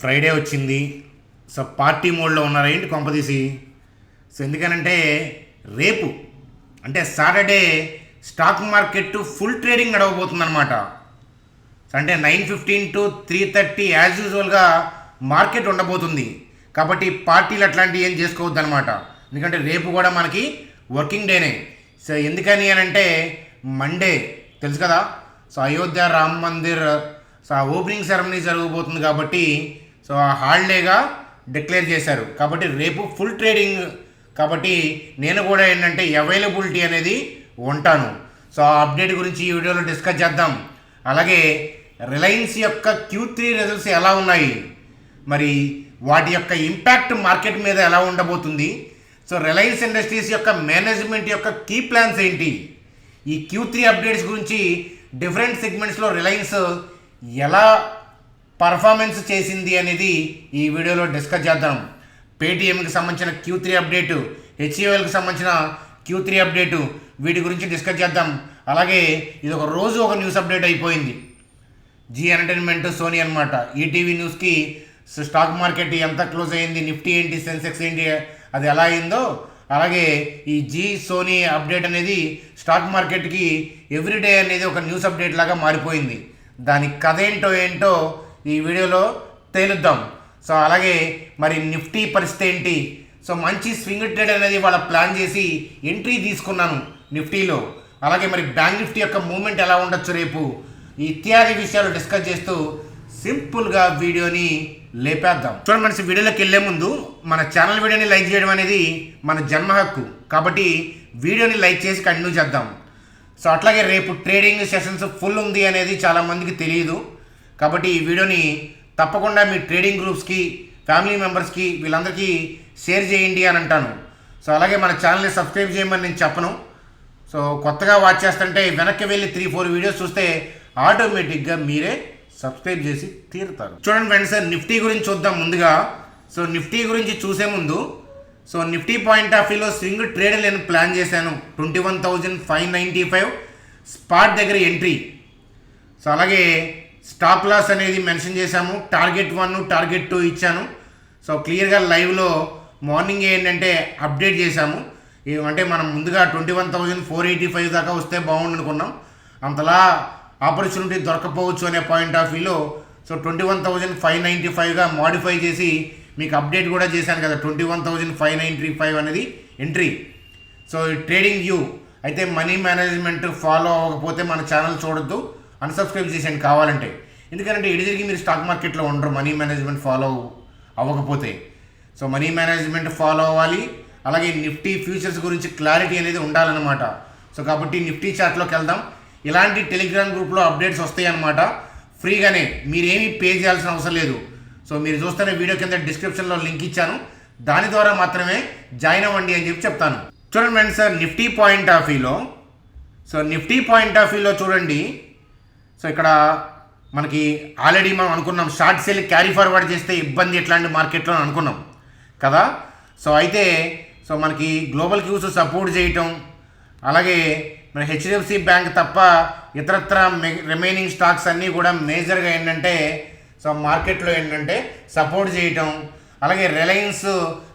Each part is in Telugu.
ఫ్రైడే వచ్చింది. సో పార్టీ మోడ్లో ఉన్నారా ఏంటి కొంపదీసి? సో ఎందుకనంటే రేపు అంటే Saturday stock market full trading నడవబోతుంది అనమాట. అంటే 9:15 to 3:30 యాజ్ యూజువల్గా మార్కెట్ ఉండబోతుంది. కాబట్టి పార్టీలు అట్లాంటివి ఏం చేసుకోవద్దు అనమాట. ఎందుకంటే రేపు కూడా మనకి వర్కింగ్ డేనే. సో ఎందుకని అని అంటే మండే తెలుసు కదా. సో అయోధ్య రామ్ మందిర్ సో ఆ ఓపెనింగ్ సెరమనీ జరగబోతుంది కాబట్టి సో ఆ హాలిడేగా డిక్లేర్ చేశారు. కాబట్టి రేపు ఫుల్ ట్రేడింగ్. కాబట్టి నేను కూడా ఏంటంటే అవైలబిలిటీ అనేది ఉంటాను. సో ఆ అప్డేట్ గురించి ఈ వీడియోలో డిస్కస్ చేద్దాం. అలాగే రిలయన్స్ యొక్క Q3 రిజల్ట్స్ ఎలా ఉన్నాయి, మరి వాటి యొక్క ఇంపాక్ట్ మార్కెట్ మీద ఎలా ఉండబోతుంది, సో రిలయన్స్ ఇండస్ట్రీస్ యొక్క మేనేజ్మెంట్ యొక్క కీ ప్లాన్స్ ఏంటి, ఈ Q3 అప్డేట్స్ గురించి డిఫరెంట్ సెగ్మెంట్స్లో రిలయన్స్ ఎలా పర్ఫార్మెన్స్ చేసింది అనేది ఈ వీడియోలో డిస్కస్ చేద్దాం. పేటిఎంకి సంబంధించిన Q3 అప్డేటు, హెచ్ఈఎల్కి సంబంధించిన Q3 అప్డేటు, వీటి గురించి డిస్కస్ చేద్దాం. అలాగే ఇది ఒక రోజు ఒక న్యూస్ అప్డేట్ అయిపోయింది. జీ ఎంటర్టైన్మెంట్, సోనీ అనమాట. ఈటీవీ న్యూస్కి స్టాక్ మార్కెట్ ఎంత క్లోజ్ అయింది, నిఫ్టీ ఏంటి, సెన్సెక్స్ ఏంటి, అది ఎలా అయిందో అలాగే ఈ జీ సోనీ అప్డేట్ అనేది స్టాక్ మార్కెట్కి ఎవ్రీడే అనేది ఒక న్యూస్ అప్డేట్ లాగా మారిపోయింది. దాని కథ ఏంటో ఈ వీడియోలో తేలుద్దాం. సో అలాగే మరి నిఫ్టీ పరిస్థితి ఏంటి, సో మంచి స్వింగ్ ట్రేడ్ అనేది వాళ్ళ ప్లాన్ చేసి ఎంట్రీ తీసుకున్నాను నిఫ్టీలో. అలాగే మరి బ్యాంక్ నిఫ్టీ యొక్క మూవ్మెంట్ ఎలా ఉండొచ్చు రేపు, ఇత్యాది విషయాలు డిస్కస్ చేస్తూ సింపుల్గా వీడియోని లేపేద్దాం. చూడండి మనసి, వీడియోలోకి వెళ్ళే ముందు మన ఛానల్ వీడియోని లైక్ చేయడం అనేది మన జన్మ హక్కు. కాబట్టి వీడియోని లైక్ చేసి కంటిన్యూ చేద్దాం. సో అట్లాగే రేపు ట్రేడింగ్ సెషన్స్ ఫుల్ ఉంది అనేది చాలామందికి తెలియదు. కాబట్టి ఈ వీడియోని తప్పకుండా మీ ట్రేడింగ్ గ్రూప్స్కి, ఫ్యామిలీ మెంబర్స్కి, వీళ్ళందరికీ షేర్ చేయండి అని అంటాను. సో అలాగే మన ఛానల్ని సబ్స్క్రైబ్ చేయమని నేను చెప్పను. సో కొత్తగా వాచ్ చేస్తుంటే వెనక్కి వెళ్ళి 3-4 వీడియోస్ చూస్తే ఆటోమేటిక్గా మీరే సబ్స్క్రైబ్ చేసి తీరుతారు. చూడండి ఫ్రెండ్స్, నిఫ్టీ గురించి చూద్దాం ముందుగా. సో నిఫ్టీ గురించి చూసే ముందు సో నిఫ్టీ పాయింట్ ఆఫ్ వ్యూలో స్వింగ్ ట్రేడ్ నేను ప్లాన్ చేశాను. 21,595 స్పాట్ దగ్గర ఎంట్రీ. సో అలాగే స్టాప్ లాస్ అనేది మెన్షన్ చేశాము. టార్గెట్ 1, టార్గెట్ 2 ఇచ్చాను. సో క్లియర్గా లైవ్లో మార్నింగ్ ఏంటంటే అప్డేట్ చేశాము. అంటే మనం ముందుగా 21,485 దాకా వస్తే బాగుండు అనుకున్నాం. అంతలా ఆపర్చునిటీ దొరకపోవచ్చు అనే పాయింట్ ఆఫ్ వ్యూలో సో 21,595గా మాడిఫై చేసి మీకు అప్డేట్ కూడా చేశాను కదా. 21,595 అనేది ఎంట్రీ. సో ట్రేడింగ్ వ్యూ అయితే మనీ మేనేజ్మెంట్ ఫాలో అవ్వకపోతే మన ఛానల్ చూడొద్దు, అన్సబ్స్క్రైబ్ చేసేయండి కావాలంటే. ఎందుకంటే ఇడిదిరిగి మీరు స్టాక్ మార్కెట్లో ఉండరు మనీ మేనేజ్మెంట్ ఫాలో అవ్వకపోతే. సో మనీ మేనేజ్మెంట్ ఫాలో అవ్వాలి. అలాగే నిఫ్టీ ఫ్యూచర్స్ గురించి క్లారిటీ అనేది ఉండాలన్నమాట. సో కాబట్టి నిఫ్టీ చార్ట్లోకి వెళ్దాం. ఇలాంటి టెలిగ్రామ్ గ్రూప్లో అప్డేట్స్ వస్తాయి అన్నమాట ఫ్రీగానే, మీరేమీ పే చేయాల్సిన అవసరం లేదు. సో మీరు చూస్తున్న వీడియో కింద డిస్క్రిప్షన్లో లింక్ ఇచ్చాను, దాని ద్వారా మాత్రమే జాయిన్ అవ్వండి అని చెప్పి చెప్తాను. చూడండి ఫ్రెండ్స్, నిఫ్టీ పాయింట్ ఆఫ్ వ్యూలో నిఫ్టీ పాయింట్ ఆఫ్ వ్యూలో చూడండి. సో ఇక్కడ మనకి ఆల్రెడీ మనం అనుకున్నాం షార్ట్ సేల్ క్యారీ ఫార్వర్డ్ చేస్తే ఇబ్బంది ఎట్లాంటి మార్కెట్లో అనుకున్నాం కదా. సో అయితే సో మనకి గ్లోబల్ క్యూస్ సపోర్ట్ చేయటం, అలాగే మన హెచ్డిఎఫ్సి బ్యాంక్ తప్ప ఇతరత్ర రిమైనింగ్ స్టాక్స్ అన్నీ కూడా మేజర్గా ఏంటంటే సో మార్కెట్లో ఏంటంటే సపోర్ట్ చేయటం, అలాగే రిలయన్స్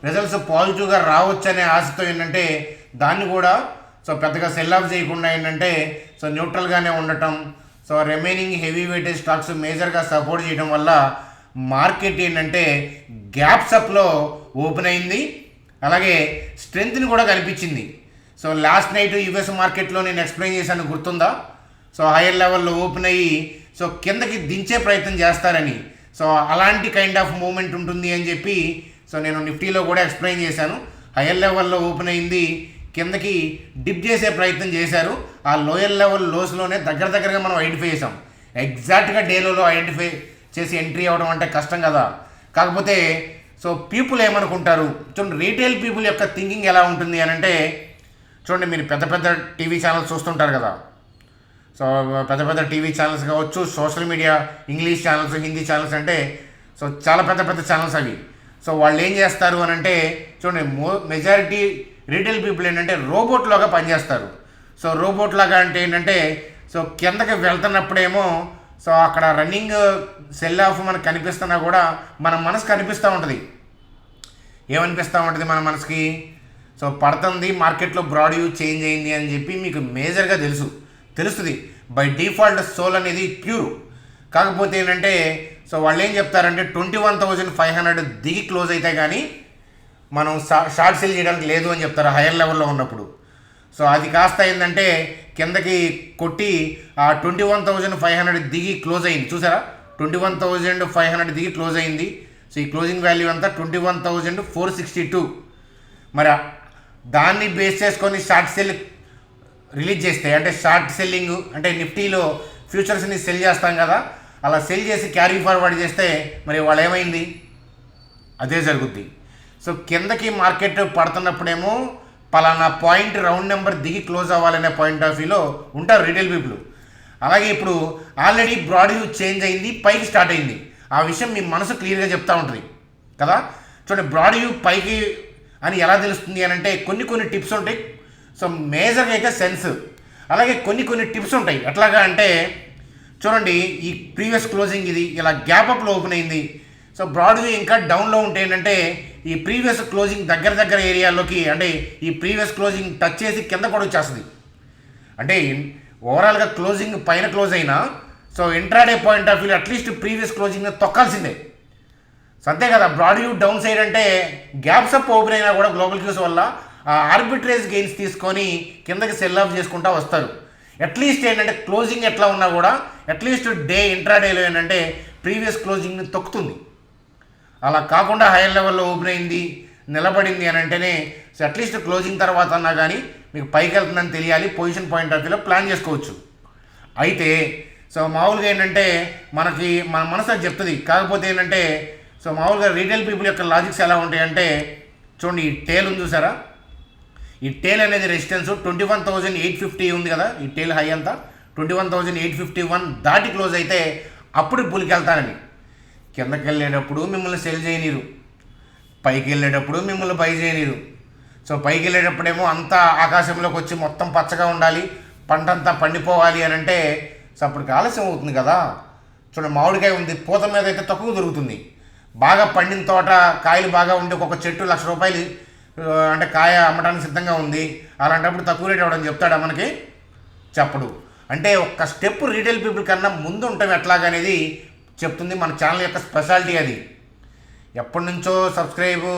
రిజల్ట్స్ పాజిటివ్గా రావచ్చు అనే ఆశతో ఏంటంటే దాన్ని కూడా సో పెద్దగా సెల్ ఆఫ్ చేయకుండా ఏంటంటే సో న్యూట్రల్గానే ఉండటం. So remaining heavy weightage stocks మేజర్గా సపోర్ట్ చేయడం వల్ల మార్కెట్ ఏంటంటే గ్యాప్స్ అప్లో ఓపెన్ అయింది. అలాగే స్ట్రెంగ్త్ని కూడా కనిపించింది. సో లాస్ట్ నైట్ యుఎస్ మార్కెట్లో నేను ఎక్స్ప్లెయిన్ చేశాను, గుర్తుందా? సో హైయర్ లెవెల్లో ఓపెన్ అయ్యి సో కిందకి దించే ప్రయత్నం చేస్తారని. సో అలాంటి కైండ్ ఆఫ్ మూమెంట్ ఉంటుంది అని చెప్పి సో నేను నిఫ్టీలో కూడా ఎక్స్ప్లెయిన్ చేశాను. హైయర్ లెవెల్లో ఓపెన్ అయింది, కిందకి డిప్ చేసే ప్రయత్నం చేశారు. ఆ లోయర్ లెవెల్ లోస్లోనే దగ్గరగా మనం ఐడెంటిఫై చేసాం. ఎగ్జాక్ట్గా డేలో ఐడెంటిఫై చేసి ఎంట్రీ అవ్వడం అంటే కష్టం కదా. కాకపోతే సో పీపుల్ ఏమనుకుంటారు, చూడండి రీటైల్ పీపుల్ యొక్క థింకింగ్ ఎలా ఉంటుంది అని అంటే, చూడండి మీరు పెద్ద టీవీ ఛానల్స్ చూస్తుంటారు కదా. సో పెద్ద టీవీ ఛానల్స్ కావచ్చు, social media English channels, Hindi channels అంటే సో చాలా పెద్ద ఛానల్స్ అవి. సో వాళ్ళు ఏం చేస్తారు అని అంటే, చూడండి మెజారిటీ రీటైల్ పీపుల్ ఏంటంటే రోబోట్ లాగా పనిచేస్తారు. సో రోబోట్ లాగా అంటే ఏంటంటే సో కిందకి వెళ్తున్నప్పుడేమో సో అక్కడ రన్నింగ్ సెల్ ఆఫ్ మనకు కనిపిస్తున్నా కూడా మన మనసు కనిపిస్తూ ఉంటుంది. ఏమనిపిస్తూ ఉంటుంది మన మనసుకి? సో పడుతుంది మార్కెట్లో బ్రాడ్ వ్యూ చేంజ్ అయింది అని చెప్పి మీకు మేజర్గా తెలుస్తుంది. బై డిఫాల్ట్ సోల్ అనేది ప్యూర్. కాకపోతే ఏంటంటే సో వాళ్ళు ఏం చెప్తారంటే 21,500 దిగి క్లోజ్ అయితే కానీ మనం షార్ట్ సెల్ చేయడానికి లేదు అని చెప్తారు హైయర్ లెవెల్లో ఉన్నప్పుడు. సో అది కాస్త ఏంటంటే కిందకి కొట్టి ఆ 21,500 దిగి క్లోజ్ అయింది. చూసారా, 21,500 దిగి క్లోజ్ అయింది. సో ఈ క్లోజింగ్ వాల్యూ అంతా 21,462. మరి దాన్ని బేస్ చేసుకొని షార్ట్ సెల్ రిలీజ్ చేస్తే, అంటే షార్ట్ సెల్లింగ్ అంటే నిఫ్టీలో ఫ్యూచర్స్ని సెల్ చేస్తాం కదా, అలా సెల్ చేసి క్యారీ ఫార్వర్డ్ చేస్తే మరి వాళ్ళు ఏమైంది? అదే జరుగుద్ది. సో కిందకి మార్కెట్ పడుతున్నప్పుడేమో పలానా పాయింట్ రౌండ్ నెంబర్ దిగి క్లోజ్ అవ్వాలనే పాయింట్ ఆఫ్ వ్యూలో ఉంటారు రిటైల్ పీపుల్. అలాగే ఇప్పుడు ఆల్రెడీ బ్రాడ్ వ్యూ చేంజ్ అయింది, పైకి స్టార్ట్ అయింది. ఆ విషయం మీ మనసు క్లియర్గా చెప్తూ ఉంటుంది కదా. చూడండి, బ్రాడ్ వ్యూ పైకి అని ఎలా తెలుస్తుంది అని అంటే కొన్ని టిప్స్ ఉంటాయి. సో మేజర్గా అయితే సెన్స్, అలాగే కొన్ని టిప్స్ ఉంటాయి. ఎట్లాగా అంటే చూడండి, ఈ ప్రీవియస్ క్లోజింగ్ ఇది ఇలా గ్యాప్ అప్లో ఓపెన్ అయింది. సో బ్రాడ్ వ్యూ ఇంకా డౌన్లో ఉంటే ఏంటంటే ఈ ప్రీవియస్ క్లోజింగ్ దగ్గర ఏరియాలోకి, అంటే ఈ ప్రీవియస్ క్లోజింగ్ టచ్ చేసి కింద కూడా వచ్చేస్తుంది. అంటే ఓవరాల్గా క్లోజింగ్ పైన క్లోజ్ అయినా so intraday point of view at least previous closing తొక్కాల్సిందే. సో అంతే కదా. బ్రాడ్ వ్యూ డౌన్ సైడ్ అంటే గ్యాప్స్ అప్ ఓపెన్ అయినా కూడా గ్లోబల్ క్యూస్ వల్ల ఆర్బిట్రేజ్ గెయిన్స్ తీసుకొని కిందకి సెల్ ఆఫ్ చేసుకుంటూ వస్తారు. అట్లీస్ట్ ఏంటంటే క్లోజింగ్ ఎట్లా ఉన్నా కూడా అట్లీస్ట్ డే ఇంట్రాడేలో ఏంటంటే ప్రీవియస్ క్లోజింగ్ని తొక్కుతుంది. అలా కాకుండా హైయర్ లెవెల్లో ఓపెన్ అయింది, నిలబడింది అని అంటేనే సో అట్లీస్ట్ క్లోజింగ్ తర్వాత అన్నా కానీ మీకు పైకి వెళ్తుందని తెలియాలి. పొజిషన్ పాయింట్ ఆఫ్ వ్యూలో ప్లాన్ చేసుకోవచ్చు. అయితే సో మామూలుగా ఏంటంటే మనకి మన మనసు అది చెప్తుంది. కాకపోతే ఏంటంటే సో మామూలుగా రీటైల్ పీపుల్ యొక్క లాజిక్స్ ఎలా ఉంటాయంటే చూడండి, ఈ టేల్ ఉంది చూసారా, ఈ టేల్ అనేది రెసిస్టెన్స్ 21,850 ఉంది కదా. ఈ టేల్ హై అంతా 21,851 దాటి క్లోజ్ అయితే అప్పుడు బుల్కి వెళ్తానని. కిందకి వెళ్ళేటప్పుడు మిమ్మల్ని సెల్ చేయనీరు, పైకి వెళ్ళేటప్పుడు మిమ్మల్ని బై చేయనీరు. సో పైకి వెళ్ళేటప్పుడేమో అంతా ఆకాశంలోకి వచ్చి మొత్తం పచ్చగా ఉండాలి, పంట అంతా పండిపోవాలి అని అంటే సో అప్పటికి ఆలస్యం అవుతుంది కదా. చూడండి, మామిడికాయ ఉంది, పూత మీద అయితే తక్కువ దొరుకుతుంది. బాగా పండిన తోట, కాయలు బాగా ఉండి ఒక చెట్టు ₹1,00,000 అంటే కాయ అమ్మడానికి సిద్ధంగా ఉంది. అలాంటప్పుడు తక్కువ రేట్ అవ్వడం చెప్తాడా మనకి? చెప్పడు. అంటే ఒక్క స్టెప్ రీటైల్ పీపుల్ కన్నా ముందు ఉంటాం ఎట్లాగనేది చెప్తుంది మన ఛానల్ యొక్క స్పెషాలిటీ. అది ఎప్పటి నుంచో సబ్స్క్రైబ్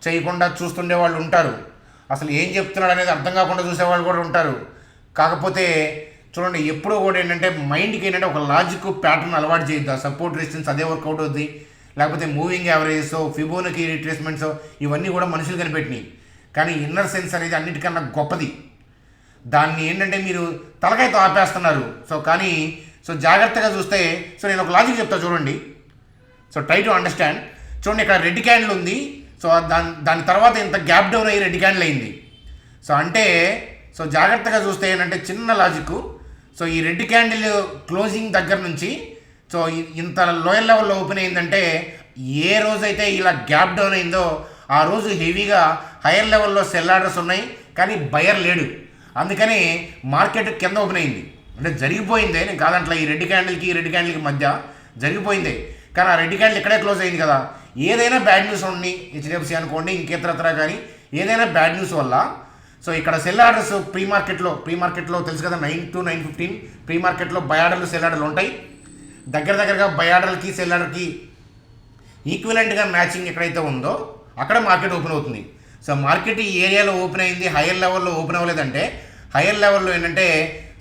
చేయకుండా చూస్తుండే వాళ్ళు ఉంటారు, అసలు ఏం చెప్తున్నాడు అనేది అర్థం కాకుండా చూసేవాళ్ళు కూడా ఉంటారు. కాకపోతే చూడండి, ఎప్పుడూ కూడా ఏంటంటే మైండ్కి ఏంటంటే ఒక లాజిక్ ప్యాటర్న్ అలవాటు చేయొద్దు. సపోర్ట్ రెసిస్టెన్స్ అదే వర్కౌట్ అవుద్ది, లేకపోతే మూవింగ్ యావరేజెస్, ఫిబోనకీ రిట్రేస్మెంట్స్ ఇవన్నీ కూడా మనుషులు కనిపెట్టినాయి. కానీ ఇన్నర్ సెన్స్ అనేది అన్నిటికన్నా గొప్పది. దాన్ని ఏంటంటే మీరు తలకాయతో ఆపేస్తున్నారు. సో కానీ సో జాగ్రత్తగా చూస్తే సో నేను ఒక లాజిక్ చెప్తా చూడండి. So try to understand. చూడండి, ఇక్కడ రెడ్ క్యాండిల్ ఉంది. సో దాని తర్వాత ఇంత గ్యాప్ డౌన్ అయ్యి రెడ్ క్యాండిల్ అయింది. సో అంటే సో జాగ్రత్తగా చూస్తే ఏంటంటే చిన్న లాజిక్. సో ఈ రెడ్ క్యాండిల్ క్లోజింగ్ దగ్గర నుంచి సో ఇంత లోయర్ లెవెల్లో ఓపెన్ అయిందంటే ఏ రోజైతే ఇలా గ్యాప్ డౌన్ అయిందో ఆ రోజు హెవీగా హైయర్ లెవెల్లో సెల్ ఆర్డర్స్ ఉన్నాయి, కానీ బయర్ లేడు. అందుకని మార్కెట్ కింద ఓపెన్ అయింది. అంటే జరిగిపోయిందే, నేను కాదంట్లా. ఈ రెడ్ క్యాండిల్కి మధ్య జరిగిపోయిందే, కానీ ఆ రెడ్ క్యాండిల్ ఇక్కడే క్లోజ్ అయింది కదా. ఏదైనా బ్యాడ్ న్యూస్ ఉండి, హెచ్డిఎఫ్సి అనుకోండి, ఇంకేతరతర కానీ ఏదైనా బ్యాడ్ న్యూస్ వల్ల సో ఇక్కడ సెల్ ఆర్డర్స్ ప్రీ మార్కెట్లో తెలుసు కదా, 9 to 9:15 ప్రీ మార్కెట్లో బై ఆర్డర్లు సెల్ ఆర్డర్లు ఉంటాయి. దగ్గరగా బై ఆర్డర్కి సెల్ ఆర్డర్కి ఈక్వలెంట్గా మ్యాచింగ్ ఎక్కడైతే ఉందో అక్కడ మార్కెట్ ఓపెన్ అవుతుంది. సో మార్కెట్ ఈ ఏరియాలో ఓపెన్ అయింది, హైయర్ లెవెల్లో ఓపెన్ అవ్వలేదంటే హైయర్ లెవెల్లో ఏంటంటే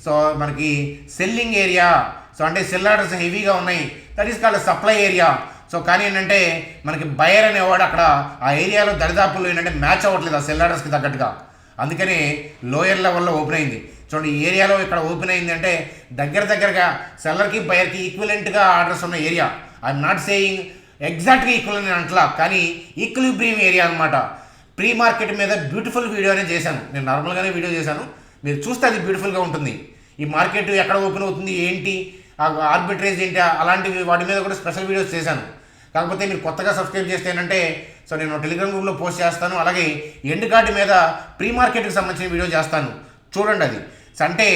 సో మనకి సెల్లింగ్ ఏరియా. సో అంటే సెల్ ఆర్డర్స్ హెవీగా ఉన్నాయి, that is called supply area. So కానీ ఏంటంటే మనకి బయర్ అనేవాడు అక్కడ ఆ ఏరియాలో దరిదాపుల్లో ఏంటంటే మ్యాచ్ అవ్వట్లేదు ఆ సెల్ ఆర్డర్స్కి తగ్గట్టుగా. అందుకని లోయర్ లెవెల్లో ఓపెన్ అయింది. చూడండి, ఈ ఏరియాలో ఇక్కడ ఓపెన్ అయింది అంటే దగ్గరగా సెల్లర్కి బయర్కి ఈక్వలెంట్గా ఆర్డర్స్ ఉన్న ఏరియా. ఐఎమ్ నాట్ సేయింగ్ ఎగ్జాక్ట్గా ఈక్వల్ అంటలా, కానీ ఈక్విలిబ్రియం ఏరియా అనమాట. ప్రీ మార్కెట్ మీద బ్యూటిఫుల్ వీడియోనే చేశాను నేను, నార్మల్గానే వీడియో చేశాను, మీరు చూస్తే అది బ్యూటిఫుల్గా ఉంటుంది. ఈ మార్కెట్ ఎక్కడ ఓపెన్ అవుతుంది ఏంటి, ఆర్బిట్రేజ్ ఏంటి, అలాంటివి వాటి మీద కూడా స్పెషల్ వీడియోస్ చేశాను. కాకపోతే మీరు కొత్తగా సబ్స్క్రైబ్ చేస్తే ఏంటంటే సో నేను టెలిగ్రామ్ గ్రూప్లో పోస్ట్ చేస్తాను. అలాగే ఎండ్ కార్డు మీద ప్రీ మార్కెట్కి సంబంధించిన వీడియో చేస్తాను, చూడండి అది. అంటే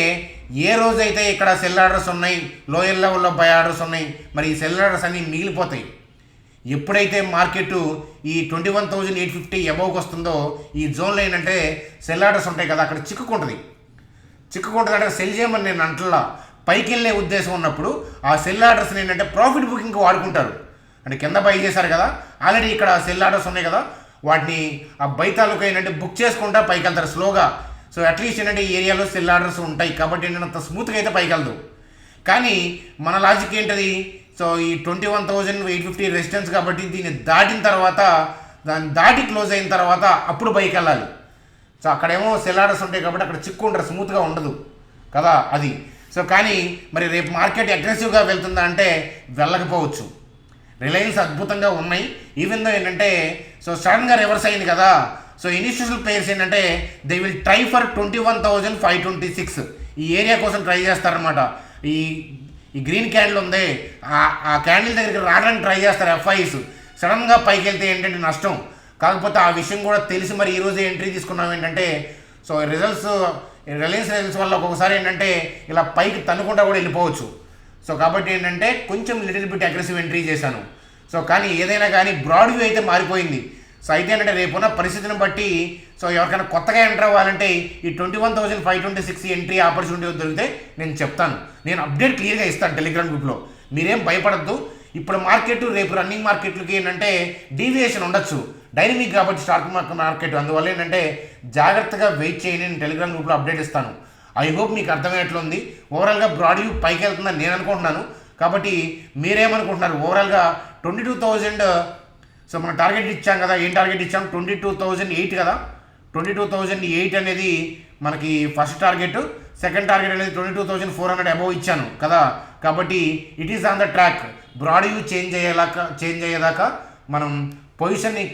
ఏ రోజైతే ఇక్కడ సెల్ ఆర్డర్స్ ఉన్నాయి, లోయర్ లెవెల్లో బై ఆర్డర్స్ ఉన్నాయి, మరి ఈ సెల్ ఆర్డర్స్ అన్నీ మిగిలిపోతాయి. ఎప్పుడైతే మార్కెట్ ఈ 21,850 అబౌవ్కి వస్తుందో ఈ జోన్లో ఏంటంటే సెల్ ఆర్డర్స్ ఉంటాయి కదా, అక్కడ చిక్కుకుంటుంది అంటే సెల్ చేయమని నేను అంటలా, పైకి వెళ్ళే ఉద్దేశం ఉన్నప్పుడు ఆ సెల్ ఆర్డర్స్ని ఏంటంటే ప్రాఫిట్ బుకింగ్కి వాడుకుంటారు. అంటే కింద బై చేశారు కదా, ఆల్రెడీ ఇక్కడ సెల్ ఆర్డర్స్ ఉన్నాయి కదా, వాటిని ఆ బై తాలూకా ఏంటంటే బుక్ చేసుకుంటా పైకి వెళ్తారు స్లోగా. సో అట్లీస్ట్ ఏంటంటే ఈ ఏరియాలో సెల్ ఆర్డర్స్ ఉంటాయి కాబట్టి ఏంటంటే అంత స్మూత్గా అయితే పైకి వెళ్దు. కానీ మన లాజిక్ ఏంటది, సో ఈ 21,850 రెసిస్టెన్స్ కాబట్టి దీన్ని దాటిన తర్వాత, దాన్ని దాటి క్లోజ్ అయిన తర్వాత అప్పుడు పైకి వెళ్ళాలి. సో అక్కడేమో సెల్ ఆర్డర్స్ ఉంటాయి కాబట్టి అక్కడ చిక్కు ఉండరు, స్మూత్గా ఉండదు కదా అది. సో కానీ మరి రేపు మార్కెట్ అగ్రెసివ్గా వెళ్తుందా అంటే వెళ్ళకపోవచ్చు. రిలయన్స్ అద్భుతంగా ఉన్నాయి. ఈవెన్ దో ఏంటంటే సో సడన్గా రివర్స్ అయింది కదా, సో ఇన్స్టిట్యూషనల్ ప్లేయర్స్ ఏంటంటే దే విల్ ట్రై ఫర్ 21,526 ఈ ఏరియా కోసం ట్రై చేస్తారనమాట. ఈ గ్రీన్ క్యాండిల్ ఉంది, ఆ క్యాండిల్ దగ్గరికి రావడానికి ట్రై చేస్తారు ఎఫ్ఐస్. సడన్గా పైకి వెళ్తే ఏంటంటే నష్టం. కాకపోతే ఆ విషయం కూడా తెలిసి మరి ఈరోజు ఎంట్రీ తీసుకున్నాం ఏంటంటే, సో రిజల్ట్స్ రిలయన్స్ రిజల్ట్స్ వల్ల ఒక్కొక్కసారి ఏంటంటే ఇలా పైకి తన్నుకుంటా కూడా వెళ్ళిపోవచ్చు. సో కాబట్టి ఏంటంటే కొంచెం లిటిల్ బిట్ అగ్రెసివ్ ఎంట్రీ చేశాను. సో కానీ ఏదైనా కానీ బ్రాడ్ వ్యూ అయితే మారిపోయింది. సో అయితే ఏంటంటే రేపున్న పరిస్థితిని బట్టి సో ఎవరికైనా కొత్తగా ఎంటర్ అవ్వాలంటే ఈ 21,526 ఎంట్రీ ఆపర్చునిటీ దొరికితే నేను చెప్తాను. నేను అప్డేట్ క్లియర్గా ఇస్తాను టెలిగ్రామ్ గ్రూప్లో. మీరేం భయపడద్దు. ఇప్పుడు మార్కెట్ రేపు రన్నింగ్ మార్కెట్లకి ఏంటంటే డీవియేషన్ ఉండొచ్చు, డైనమిక్ కాబట్టి స్టాక్ మార్కెట్. అందువల్ల ఏంటంటే జాగ్రత్తగా వెయిట్ చేయండి. నేను టెలిగ్రామ్ గ్రూప్లో అప్డేట్ ఇస్తాను. ఐ హోప్ మీకు అర్థమయ్యేట్లుంది. ఓవరాల్గా బ్రాడ్ వ్యూ పైకి వెళ్తుందని నేను అనుకుంటున్నాను. కాబట్టి మీరేమనుకుంటున్నారు? ఓవరాల్గా 22,000 సో మనం టార్గెట్ ఇచ్చాం కదా, ఏం టార్గెట్ ఇచ్చాం? 22,008 కదా. 22,008 అనేది మనకి ఫస్ట్ టార్గెట్. సెకండ్ టార్గెట్ అనేది 22,400 అబౌవ్ ఇచ్చాను కదా. కాబట్టి it is on the track. Broad view change అయ్యేదాకా మనం పొజిషన్ని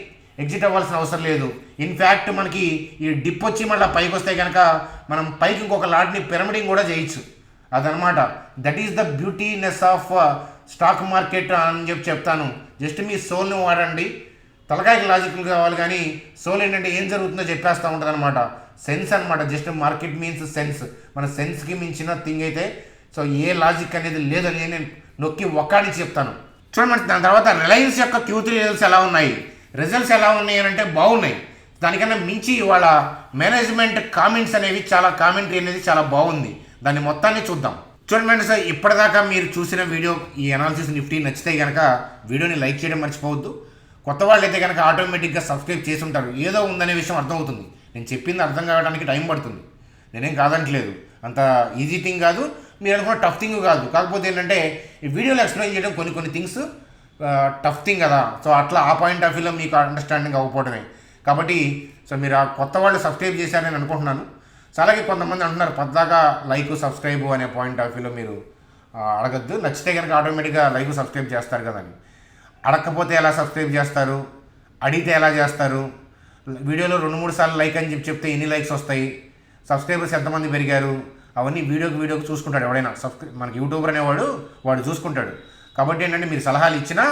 ఎగ్జిట్ అవ్వాల్సిన అవసరం లేదు. ఇన్ఫ్యాక్ట్ మనకి ఈ డిప్ వచ్చి మళ్ళీ పైకి వస్తే కనుక మనం పైకి ఇంకొక లాట్ని పిరమిడింగ్ కూడా చేయొచ్చు. అదనమాట. That is the beautiness of stock market అని చెప్తాను. జస్ట్ మీ సోల్ని వాడండి. తలకాయకి లాజికల్ కావాలి కానీ సోల్ ఏంటంటే ఏం జరుగుతుందో చెప్పేస్తూ ఉంటుంది అనమాట. సెన్స్ అనమాట. Just market means sense. మన సెన్స్కి మించిన థింగ్ అయితే సో ఏ లాజిక్ అనేది లేదని నేను నొక్కి ఒక్కడికి చెప్తాను. చూడండి, దాని తర్వాత రిలయన్స్ యొక్క Q3 రిజల్ట్స్ ఎలా ఉన్నాయి అని అంటే బాగున్నాయి. దానికన్నా మించి వాళ్ళ మేనేజ్మెంట్ కామెంట్స్ అనేవి కామెంటరీ అనేది చాలా బాగుంది. దాన్ని మొత్తాన్ని చూద్దాం. చూడండి సార్, ఇప్పటిదాకా మీరు చూసిన వీడియో ఈ అనాలిసిస్ నిఫ్టీ నచ్చితే కనుక వీడియోని లైక్ చేయడం మర్చిపోవద్దు. కొత్త వాళ్ళు అయితే కనుక ఆటోమేటిక్గా సబ్స్క్రైబ్ చేసి ఉంటారు. ఏదో ఉందనే విషయం అర్థమవుతుంది. నేను చెప్పింది అర్థం కావడానికి టైం పడుతుంది. నేనేం కాదంటలేదు, అంత ఈజీ థింగ్ కాదు, మీరు అనుకున్న టఫ్ థింగ్ కాదు. కాకపోతే ఏంటంటే ఈ వీడియోలో ఎక్స్ప్లెయిన్ చేయడం కొన్ని థింగ్స్ టఫ్ థింగ్ కదా. సో అట్లా ఆ పాయింట్ ఆఫ్ వ్యూలో మీకు అండర్స్టాండింగ్ అవ్వకపోవడమే. కాబట్టి సో మీరు ఆ కొత్త వాళ్ళు సబ్స్క్రైబ్ చేశారని అనుకుంటున్నాను. సో అలాగే కొంతమంది అంటున్నారు పద్దాకా లైక్ సబ్స్క్రైబ్ అనే పాయింట్ ఆఫ్ వ్యూలో మీరు అడగద్దు. నచ్చితే కనుక ఆటోమేటిక్గా లైక్ సబ్స్క్రైబ్ చేస్తారు కదా అని. అడగకపోతే ఎలా సబ్స్క్రైబ్ చేస్తారు, అడిగితే ఎలా చేస్తారు? వీడియోలో 2-3 సార్లు లైక్ అని చెప్తే ఎన్ని లైక్స్ వస్తాయి, సబ్స్క్రైబర్స్ ఎంతమంది పెరిగారు, అవన్నీ వీడియోకి చూసుకుంటాడు ఎవడైనా. మనకి యూట్యూబర్ అనేవాడు వాడు చూసుకుంటాడు. కాబట్టి ఏంటంటే మీరు సలహాలు ఇచ్చినా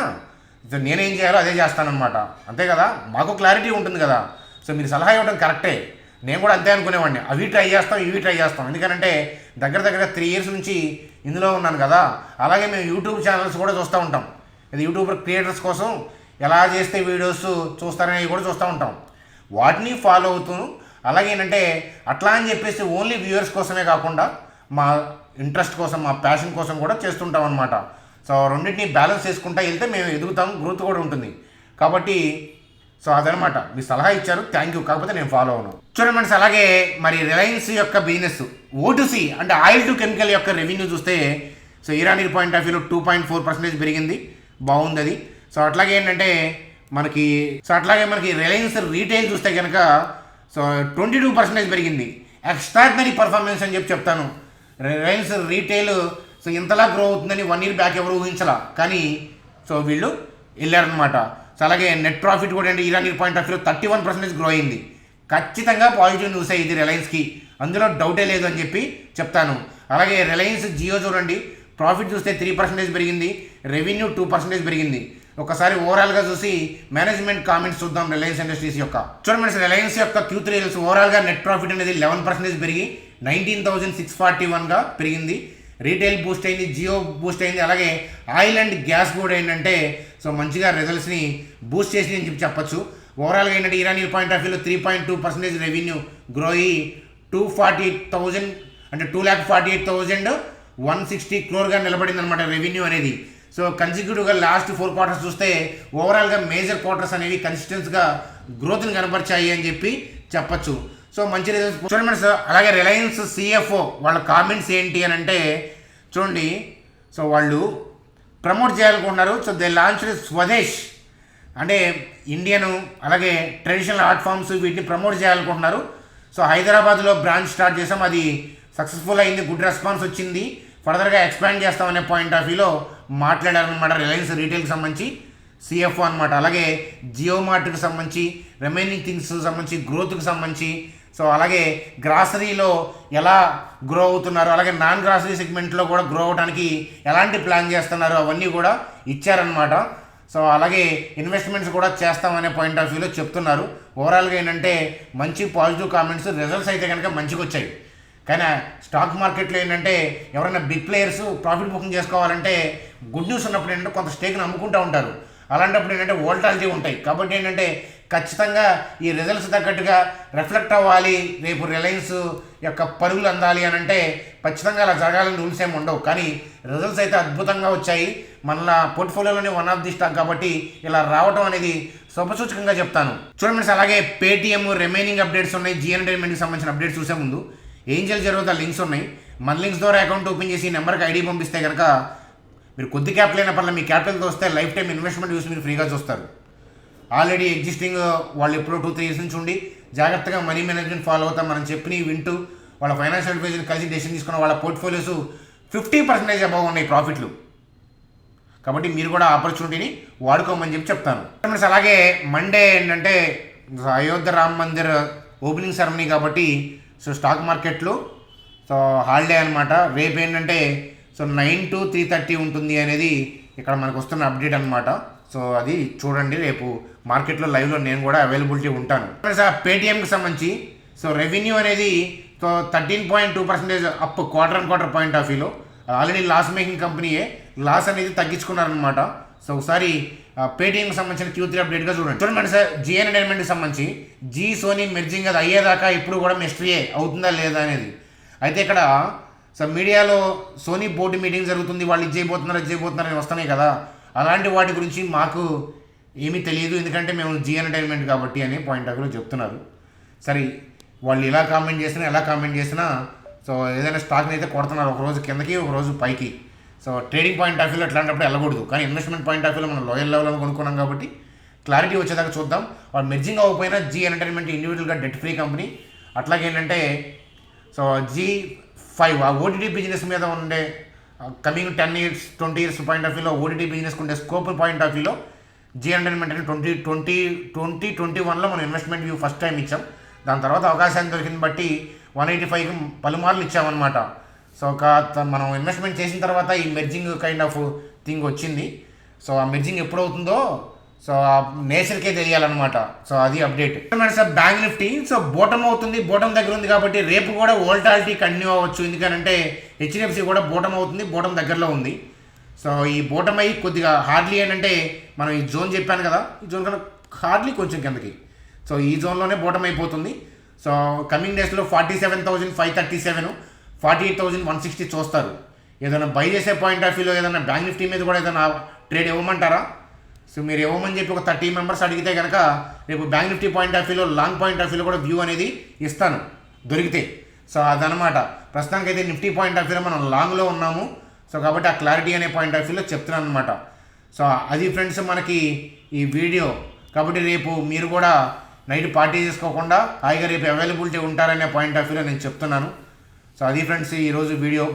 నేనేం చేయాలో అదే చేస్తానన్నమాట. అంతే కదా, మాకు క్లారిటీ ఉంటుంది కదా. సో మీరు సలహా ఇవ్వడం కరెక్టే. నేను కూడా అంతే అనుకునేవాడిని. అవి ట్రై చేస్తాం, ఇవి ట్రై చేస్తాం. ఎందుకంటే దగ్గర 3 years నుంచి ఇందులో ఉన్నాను కదా. అలాగే మేము యూట్యూబ్ ఛానల్స్ కూడా చూస్తూ ఉంటాం. ఇది యూట్యూబర్ క్రియేటర్స్ కోసం ఎలా చేస్తే వీడియోస్ చూస్తారనేవి కూడా చూస్తూ ఉంటాం. వాటిని ఫాలో అవుతూ అలాగే ఏంటంటే అట్లా అని చెప్పేసి ఓన్లీ వ్యూవర్స్ కోసమే కాకుండా మా ఇంట్రెస్ట్ కోసం, మా ప్యాషన్ కోసం కూడా చేస్తుంటాం అనమాట. సో రెండింటిని బ్యాలెన్స్ చేసుకుంటా వెళ్తే మేము ఎదుగుతాం, గ్రోత్ కూడా ఉంటుంది. కాబట్టి సో అదనమాట. మీ సలహా ఇచ్చారు, థ్యాంక్ యూ. కాకపోతే నేను ఫాలో అవును. చూడండి ఫ్రెండ్స్, అలాగే మరి రిలయన్స్ యొక్క బిజినెస్ O2C అంటే ఆయిల్ టు కెమికల్ యొక్క రెవెన్యూ చూస్తే సో ఇరానీ పాయింట్ ఆఫ్ వ్యూలో 2.4% పెరిగింది, బాగుంది అది. సో అట్లాగే ఏంటంటే మనకి రిలయన్స్ రీటైల్ చూస్తే కనుక సో 22% పెరిగింది. ఎక్స్ట్రాడినరీ పర్ఫార్మెన్స్ అని చెప్తాను. రిలయన్స్ రీటైల్ సో ఇంతలా గ్రో అవుతుందని 1 year బ్యాక్ ఎవరు ఊహించలా, కానీ సో వీళ్ళు వెళ్ళారనమాట. సో అలాగే నెట్ ప్రాఫిట్ కూడా అంటే ఇరానీ పాయింట్ ఆఫ్ వ్యూలో 31% గ్రో అయింది. ఖచ్చితంగా పాజిటివ్ న్యూసే ఇది రిలయన్స్కి, అందులో డౌటే లేదు అని చెప్పి చెప్తాను. అలాగే రిలయన్స్ జియో చూడండి, ప్రాఫిట్ చూస్తే 3% పెరిగింది, రెవెన్యూ 2% పెరిగింది. ఒకసారి ఓవరాల్గా చూసి మేనేజ్మెంట్ కామెంట్స్ చూద్దాం రిలయన్స్ ఇండస్ట్రీస్ యొక్క. చూడండి రిలయన్స్ యొక్క Q3 ఓవరాల్గా నెట్ ప్రాఫిట్ అనేది 11% పెరిగి 19,641గా పెరిగింది. రీటైల్ బూస్ట్ అయింది, జియో బూస్ట్ అయింది, అలాగే ఆయిల్ అండ్ గ్యాస్ కూడా ఏంటంటే సో మంచిగా రిజల్ట్స్ని బూస్ట్ చేసి అని చెప్పచ్చు. ఓవరాల్గా ఏంటంటే ఇరానీ పాయింట్ ఆఫ్ వ్యూలో 3.2% రెవెన్యూ గ్రో అయ్యి 248,000 అంటే 2,48,160 crore నిలబడింది అనమాట రెవెన్యూ అనేది. సో కన్సిక్యూటివ్గా లాస్ట్ 4 quarters చూస్తే ఓవరాల్గా మేజర్ క్వార్టర్స్ అనేవి కన్సిస్టెన్స్గా గ్రోత్ని కనపరిచాయి అని చెప్పి చెప్పచ్చు. సో మంచి రిజల్ట్స్ చూడండి సార్. అలాగే రిలయన్స్ సిఎఫ్ఓ వాళ్ళ కామెంట్స్ ఏంటి అని అంటే చూడండి. సో వాళ్ళు ప్రమోట్ చేయాలనుకుంటున్నారు. సో దే లాంచ్ స్వదేశ్ అంటే ఇండియన్ అలాగే ట్రెడిషనల్ ఆర్ట్ ఫామ్స్ వీటిని ప్రమోట్ చేయాలనుకుంటున్నారు. సో హైదరాబాద్లో బ్రాంచ్ స్టార్ట్ చేసాం, అది సక్సెస్ఫుల్ అయింది, గుడ్ రెస్పాన్స్ వచ్చింది, ఫర్దర్గా ఎక్స్పాండ్ చేస్తామనే పాయింట్ ఆఫ్ వ్యూలో మాట్లాడారనమాట రిలయన్స్ రీటైల్కి సంబంధించి సిఎఫ్ఓ అనమాట. అలాగే జియో మార్ట్కి సంబంధించి రిమైనింగ్ థింగ్స్ సంబంధించి గ్రోత్కి సంబంధించి సో అలాగే గ్రాసరీలో ఎలా గ్రో అవుతున్నారు, అలాగే నాన్ గ్రాసరీ సెగ్మెంట్లో కూడా గ్రో అవడానికి ఎలాంటి ప్లాన్ చేస్తున్నారు అవన్నీ కూడా ఇచ్చారనమాట. సో అలాగే ఇన్వెస్ట్మెంట్స్ కూడా చేస్తామనే పాయింట్ ఆఫ్ వ్యూలో చెప్తున్నారు. ఓవరాల్గా ఏంటంటే మంచి పాజిటివ్ కామెంట్స్, రిజల్ట్స్ అయితే కనుక మంచిగా వచ్చాయి. కానీ స్టాక్ మార్కెట్లో ఏంటంటే ఎవరైనా బిగ్ ప్లేయర్స్ ప్రాఫిట్ బుకింగ్ చేసుకోవాలంటే గుడ్ న్యూస్ ఉన్నప్పుడు ఏంటంటే కొంత స్టేక్ని అమ్ముకుంటూ ఉంటారు. అలాంటప్పుడు ఏంటంటే వోల్టాలిటీ ఉంటాయి. కాబట్టి ఏంటంటే ఖచ్చితంగా ఈ రిజల్ట్స్ తగ్గట్టుగా రిఫ్లెక్ట్ అవ్వాలి, రేపు రిలయన్స్ యొక్క పరుగులు అందాలి అని అంటే ఖచ్చితంగా అలా జరగాలని రూల్స్ ఏమి ఉండవు. కానీ రిజల్ట్స్ అయితే అద్భుతంగా వచ్చాయి. మన పోర్ట్ఫోలియోలోనే వన్ ఆఫ్ ది స్టాక్ కాబట్టి ఇలా రావడం అనేది శుభసూచకంగా చెప్తాను. చూడండి. అలాగే పేటీఎం రిమైనింగ్ అప్డేట్స్ ఉన్నాయి. జీ ఎంటర్టైన్మెంట్కి సంబంధించిన అప్డేట్స్ చూసే ముందు ఏంజల్ జరుగుతా లింక్స్ ఉన్నాయి. మన లింక్స్ ద్వారా అకౌంట్ ఓపెన్ చేసి నెంబర్కి ఐడి పంపిస్తే కనుక మీరు కొద్ది క్యాపిటల్ అయిన పర్లేదు మీ క్యాపిటల్తో వస్తే లైఫ్ టైం ఇన్వెస్ట్మెంట్ చూసి మీరు ఫ్రీగా చూస్తారు. ఆల్రెడీ ఎగ్జిస్టింగ్ వాళ్ళు ఎప్పుడో 2-3 years నుంచి ఉండి జాగ్రత్తగా మనీ మేనేజ్మెంట్ ఫాలో అవుతాం మనం చెప్పి వింటూ వాళ్ళ ఫైనాన్షియల్ అడ్వైజర్ని కలిసి డెసిషన్ తీసుకున్న వాళ్ళ పోర్ట్ఫోలియోస్ 50% అబవ్ ఉన్నాయి ప్రాఫిట్లు. కాబట్టి మీరు కూడా ఆపర్చునిటీని వాడుకోమని చెప్పి చెప్తాను. అలాగే మండే ఏంటంటే అయోధ్య రామ్ మందిర్ ఓపెనింగ్ సెరమనీ కాబట్టి సో స్టాక్ మార్కెట్లు సో హాలిడే అనమాట. రేపు ఏంటంటే సో 9 to 3:30 ఉంటుంది అనేది ఇక్కడ మనకు వస్తున్న అప్డేట్ అనమాట. సో అది చూడండి, రేపు మార్కెట్లో లైవ్లో నేను కూడా అవైలబిలిటీ ఉంటాను. పేటీఎంకి సంబంధించి సో రెవెన్యూ అనేది so 13.2% up quarter and quarter point of వ్యూలో. ఆల్రెడీ లాస్ మేకింగ్ కంపెనీయే, లాస్ అనేది తగ్గించుకున్నారనమాట. సో ఒకసారి పేటీఎంకి సంబంధించిన Q3 అప్డేట్గా చూడండి సార్. జీ ఎంటర్టైన్మెంట్కి సంబంధించి జీ సోనీ మెర్జింగ్ అది అయ్యేదాకా ఇప్పుడు కూడా మిస్టరీయే అవుతుందా లేదా అనేది. అయితే ఇక్కడ సో మీడియాలో సోనీ బోర్డు మీటింగ్ జరుగుతుంది, వాళ్ళు ఇది చేయబోతున్నారు అని వస్తున్నాయి కదా, అలాంటి వాటి గురించి మాకు ఏమీ తెలియదు, ఎందుకంటే మేము జీ ఎంటర్టైన్మెంట్ కాబట్టి అనే పాయింట్ ఆఫ్ వ్యూలో చెప్తున్నారు. సరే వాళ్ళు ఎలా కామెంట్ చేసినా సో ఏదైనా స్టాక్ని అయితే కొడుతున్నారు, ఒకరోజు కిందకి ఒకరోజు పైకి. సో ట్రేడింగ్ పాయింట్ ఆఫ్ వ్యూలో ఎట్లాంటప్పుడు వెళ్ళకూడదు, కానీ ఇన్వెస్ట్మెంట్ పాయింట్ ఆఫ్ వ్యూలో మనం లోయర్ లెవెల్లో కొనుక్కున్నాం కాబట్టి క్లారిటీ వచ్చేదాకా చూద్దాం. వాళ్ళు మెర్జింగ్ అవ్వకపోయినా జీ ఎంటర్టైన్మెంట్ ఇండివిజువల్గా డెట్ ఫ్రీ కంపెనీ. అట్లాగే ఏంటంటే సో G5 ఆ ఓటీటీ బిజినెస్ మీద ఉండే coming 10 years 20 years point of వ్యూలో ఓటీటీ బిజినెస్కి ఉండే స్కోప్ పాయింట్ ఆఫ్ వ్యూలో జీ ఎంటర్టైన్మెంట్ అని 2021లో మనం ఇన్వెస్ట్మెంట్ వ్యూ ఫస్ట్ టైం ఇచ్చాం. దాని తర్వాత అవకాశాన్ని దొరికింది బట్టి 185కి పలుమార్లు ఇచ్చామన్నమాట. సో మనం ఇన్వెస్ట్మెంట్ చేసిన తర్వాత ఈ మెర్జింగ్ కైండ్ ఆఫ్ థింగ్ వచ్చింది. సో ఆ మెర్జింగ్ ఎప్పుడు అవుతుందో సో ఆ నేచర్కే తెలియాలన్నమాట. సో అది update. Sir bank Nifty so bottom అవుతుంది, బోటం దగ్గర ఉంది కాబట్టి రేపు కూడా వోల్టాలిటీ కంటిన్యూ అవ్వచ్చు. ఎందుకంటే హెచ్డిఎఫ్సి కూడా బోటం అవుతుంది, బోటం దగ్గరలో ఉంది. సో ఈ బోటం అయ్యి కొద్దిగా హార్డ్లీ ఏంటంటే మనం ఈ జోన్ చెప్పాను కదా, ఈ జోన్ కన్నా హార్డ్లీ కొంచెం కిందకి. సో ఈ జోన్లోనే బోటం అయిపోతుంది. సో కమింగ్ డేస్లో 47,537 48,160 చూస్తారు. ఏదైనా బై చేసే పాయింట్ ఆఫ్ వ్యూలో ఏదైనా బ్యాంక్ నిఫ్టీ మీద కూడా ఏదైనా ట్రేడ్ ఇవ్వమంటారా? సో మీరు ఇవ్వమని చెప్పి ఒక 30 members అడిగితే కనుక రేపు బ్యాంక్ నిఫ్టీ పాయింట్ ఆఫ్ వ్యూలో లాంగ్ పాయింట్ ఆఫ్ వ్యూలో కూడా వ్యూ అనేది ఇస్తాను దొరికితే. సో అదనమాట. ప్రస్తుతానికైతే నిఫ్టీ పాయింట్ ఆఫ్ వ్యూలో మనం లాంగ్లో ఉన్నాము. సో కాబట్టి ఆ క్లారిటీ అనే పాయింట్ ఆఫ్ వ్యూలో చెప్తున్నాను అనమాట. సో అది ఫ్రెండ్స్ మనకి ఈ వీడియో. కాబట్టి రేపు మీరు కూడా నైట్ పార్టీ చేసుకోకుండా హాయిగా రేపు అవైలబిలిటీ ఉంటారనే పాయింట్ ఆఫ్ వ్యూలో నేను చెప్తున్నాను. సో అది ఫ్రెండ్స్ ఈరోజు వీడియో.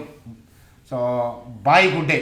So bye, good day.